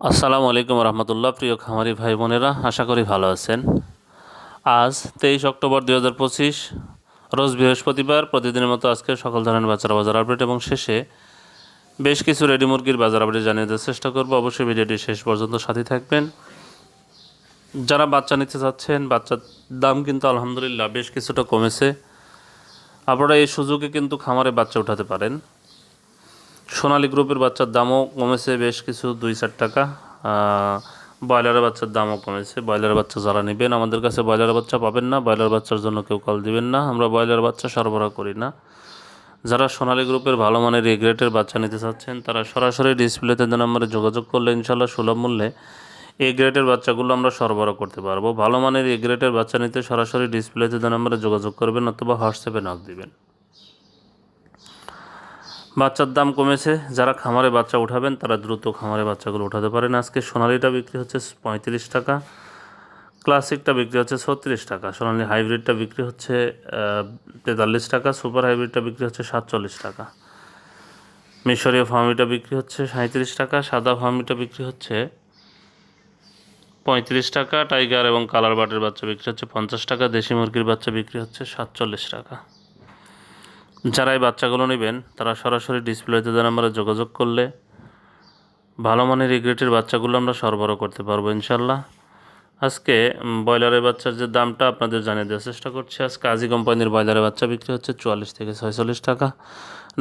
আসসালামু আলাইকুম রহমতুল্লাহ। প্রিয় খামারি ভাই বোনেরা, আশা করি ভালো আছেন। আজ 23 অক্টোবর 2025, রোজ বৃহস্পতিবার। প্রতিদিনের মতো আজকে সকল ধরনের বাজার আপডেট এবং শেষে বেশ কিছু রেডি মুরগির বাজার আপডেট জানিয়ে দেওয়ার চেষ্টা করব। অবশ্যই ভিডিওটি শেষ পর্যন্ত সাথে থাকবেন। যারা বাচ্চা নিতে চাচ্ছেন, বাচ্চার দাম কিন্তু আলহামদুলিল্লাহ বেশ কিছুটা কমেছে। আপনারা এই সুযোগে কিন্তু খামারে বাচ্চা উঠাতে পারেন। সোনালী গ্রুপের বাচ্চার দামও কমেছে বেশ কিছু, 2-4 টাকা। ব্রয়লারের বাচ্চার দামও কমেছে। ব্রয়লারের বাচ্চা যারা নেবেন, আমাদের কাছে ব্রয়লারের বাচ্চা পাবেন না। ব্রয়লার বাচ্চার জন্য কেউ কল দিবেন না, আমরা ব্রয়লার বাচ্চা সরবরাহ করি না। যারা সোনালী গ্রুপের ভালো মানের এ গ্রেডের বাচ্চা নিতে চাচ্ছেন, তারা সরাসরি ডিসপ্লেতে নাম্বারে যোগাযোগ করলে ইনশাল্লাহ সুলভ মূল্যে এ গ্রেডের বাচ্চাগুলো আমরা সরবরাহ করতে পারবো। ভালো মানের এ গ্রেডের বাচ্চা নিতে সরাসরি ডিসপ্লেতে নাম্বারে যোগাযোগ করবেন অথবা হোয়াটসঅ্যাপে নক দিবেন। বাচ্চার দাম কমেছে। যারা খামারে বাচ্চা উঠাবেন তারা দ্রুত খামারে বাচ্চাগুলো উঠাতে পারেন। আজকে সোনালিটা বিক্রি হচ্ছে 35 টাকা, ক্লাসিকটা বিক্রি হচ্ছে 36 টাকা, সোনালি হাইব্রিডটা বিক্রি হচ্ছে 43 টাকা, সুপার হাইব্রিডটা বিক্রি হচ্ছে 47 টাকা, মিশরীয় ফার্মিটা বিক্রি হচ্ছে 37 টাকা, সাদা ফার্মিটা বিক্রি হচ্ছে 35 টাকা, টাইগার এবং কালার বাটের বাচ্চা বিক্রি হচ্ছে 50 টাকা, দেশি মুরগির বাচ্চা বিক্রি হচ্ছে 47 টাকা। যারা এই বাচ্চাগুলো নেবেন তারা সরাসরি ডিসপ্লেতে নাম্বারে যোগাযোগ করলে ভালো মানের রিগ্রেটের বাচ্চাগুলো আমরা সরবরাহ করতে পারবো ইনশাল্লাহ। আজকে ব্রয়লারের বাচ্চার যে দামটা আপনাদের জানিয়ে দেওয়ার চেষ্টা করছি। আজকে আজি কোম্পানির ব্রয়লারের বাচ্চা বিক্রি হচ্ছে 44 থেকে 46 টাকা,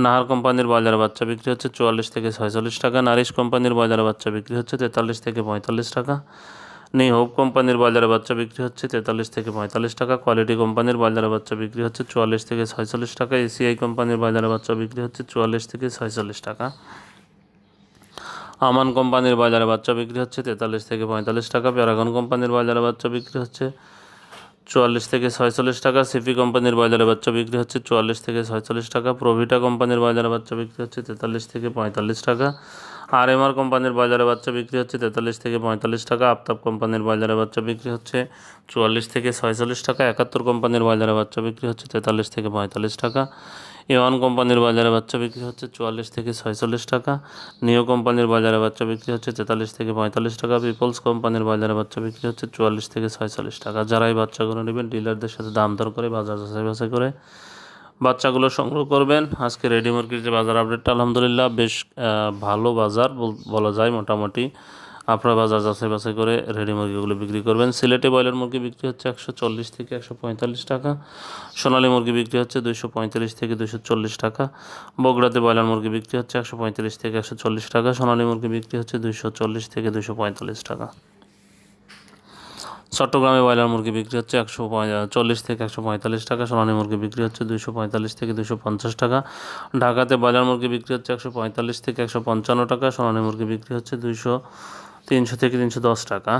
নাহার কোম্পানির ব্রয়লারের বাচ্চা বিক্রি হচ্ছে 44 থেকে 46 টাকা, নারিশ কোম্পানির ব্রয়লারের বাচ্চা বিক্রি হচ্ছে 43 থেকে 45 টাকা, নিউ হোপ কোম্পানির ব্রয়লারের বাচ্চা বিক্রি হচ্ছে 43 থেকে 45 টাকা, কোয়ালিটি কোম্পানির ব্রয়লারের বাচ্চা বিক্রি হচ্ছে 44 থেকে 46 টাকা, এসিআই কোম্পানির ব্রয়লারের বাচ্চা বিক্রি হচ্ছে 44 থেকে 46 টাকা, আমান কোম্পানির ব্রয়লারের বাচ্চা বিক্রি হচ্ছে 43 থেকে 45 টাকা, প্যারাগন কোম্পানির ব্রয়লারের বাচ্চা বিক্রি হচ্ছে 44 থেকে 46 টাকা, সিপি কোম্পানির ব্রয়লারের বাচ্চা বিক্রি হচ্ছে 44 থেকে 46 টাকা, প্রভিটা কোম্পানির ব্রয়লারের বাচ্চা বিক্রি হচ্ছে 43 থেকে 45 টাকা, আরএমআর কোম্পানির ব্রয়লারের বাচ্চা বিক্রি হচ্ছে 43 থেকে 45 টাকা, আফতাব কোম্পানির ব্রয়লারের বাচ্চা বিক্রি হচ্ছে 44 থেকে 46 টাকা, 71 কোম্পানির ব্রয়লারের বাচ্চা বিক্রি হচ্ছে 43 থেকে 45 টাকা, এওয়ান কোম্পানির বাজারে বাচ্চা বিক্রি হচ্ছে 44 থেকে 46 টাকা, নিও কোম্পানির বাজারে বাচ্চা বিক্রি হচ্ছে 43 থেকে 45 টাকা, পিপলস কোম্পানির বাজারে বাচ্চা বিক্রি হচ্ছে 44 থেকে 46 টাকা। যারা এই বাচ্চাগুলো নেবেন ডিলারদের সাথে দাম দর করে বাজার যাচাই বাছাই করে বাচ্চাগুলো সংগ্রহ করবেন। আজকে রেডি মুরগির যে বাজার আপডেটটা আলহামদুলিল্লাহ বেশ ভালো বাজার বলা যায় মোটামুটি। আপনারা বাজার যাচাই বাছাই করে রেডি মুরগিগুলো বিক্রি করবেন। সিলেটে ব্রয়লার মুরগি বিক্রি হচ্ছে 140 থেকে 145 টাকা, সোনালী মুরগি বিক্রি হচ্ছে 235 থেকে 240 টাকা, বগুড়াতে ব্রয়লার মুরগি বিক্রি হচ্ছে 135 থেকে 140 টাকা, সোনালী মুরগি বিক্রি হচ্ছে 240 থেকে 245 টাকা, চট্টগ্রামে ব্রয়লার মুরগি বিক্রি হচ্ছে 140 থেকে 145 টাকা, সোনালী মুরগি বিক্রি হচ্ছে 245 থেকে 250 টাকা, ঢাকাতে ব্রয়লার মুরগি বিক্রি হচ্ছে 145 থেকে 155 টাকা, সোনালী মুরগি বিক্রি হচ্ছে 300 থেকে 310 টাকা,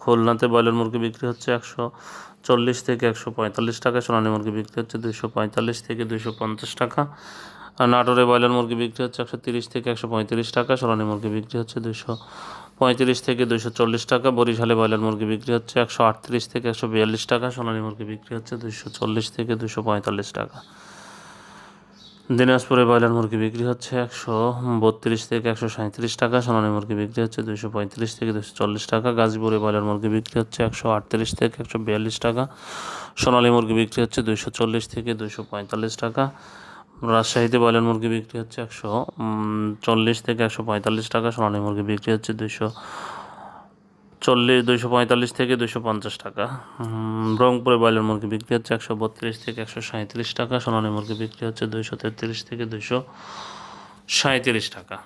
খুলনাতে ব্রয়লার মুরগি বিক্রি হচ্ছে 140 থেকে 145 টাকা, সোনালী মুরগি বিক্রি হচ্ছে 245 থেকে 250 টাকা, নাটোরে ব্রয়লার মুরগি বিক্রি হচ্ছে 130 থেকে 135 টাকা, সোনালী মুরগি বিক্রি হচ্ছে 235 থেকে 240 টাকা, বরিশালে ব্রয়লার মুরগি বিক্রি হচ্ছে 138 থেকে 142 টাকা, সোনালী মুরগি বিক্রি হচ্ছে 240 থেকে 245 টাকা, দিনাজপুরে ব্রয়লার মুরগি বিক্রি হচ্ছে 132 থেকে 137 টাকা, সোনালী মুরগি বিক্রি হচ্ছে 235 থেকে 240 টাকা, গাজীপুরে ব্রয়লার মুরগি বিক্রি হচ্ছে 138 থেকে 142 টাকা, সোনালী মুরগি বিক্রি হচ্ছে 240 থেকে 245 টাকা, রাজশাহীতে ব্রয়লার মুরগি বিক্রি হচ্ছে 140 থেকে 145 টাকা, সোনালী মুরগি বিক্রি হচ্ছে 245 থেকে 250 টাকা, রংপুরে ব্রয়লার মুরগি বিক্রি হচ্ছে 132 থেকে 137 টাকা, সোনালী মুরগি বিক্রি হচ্ছে 233 থেকে 237 টাকা।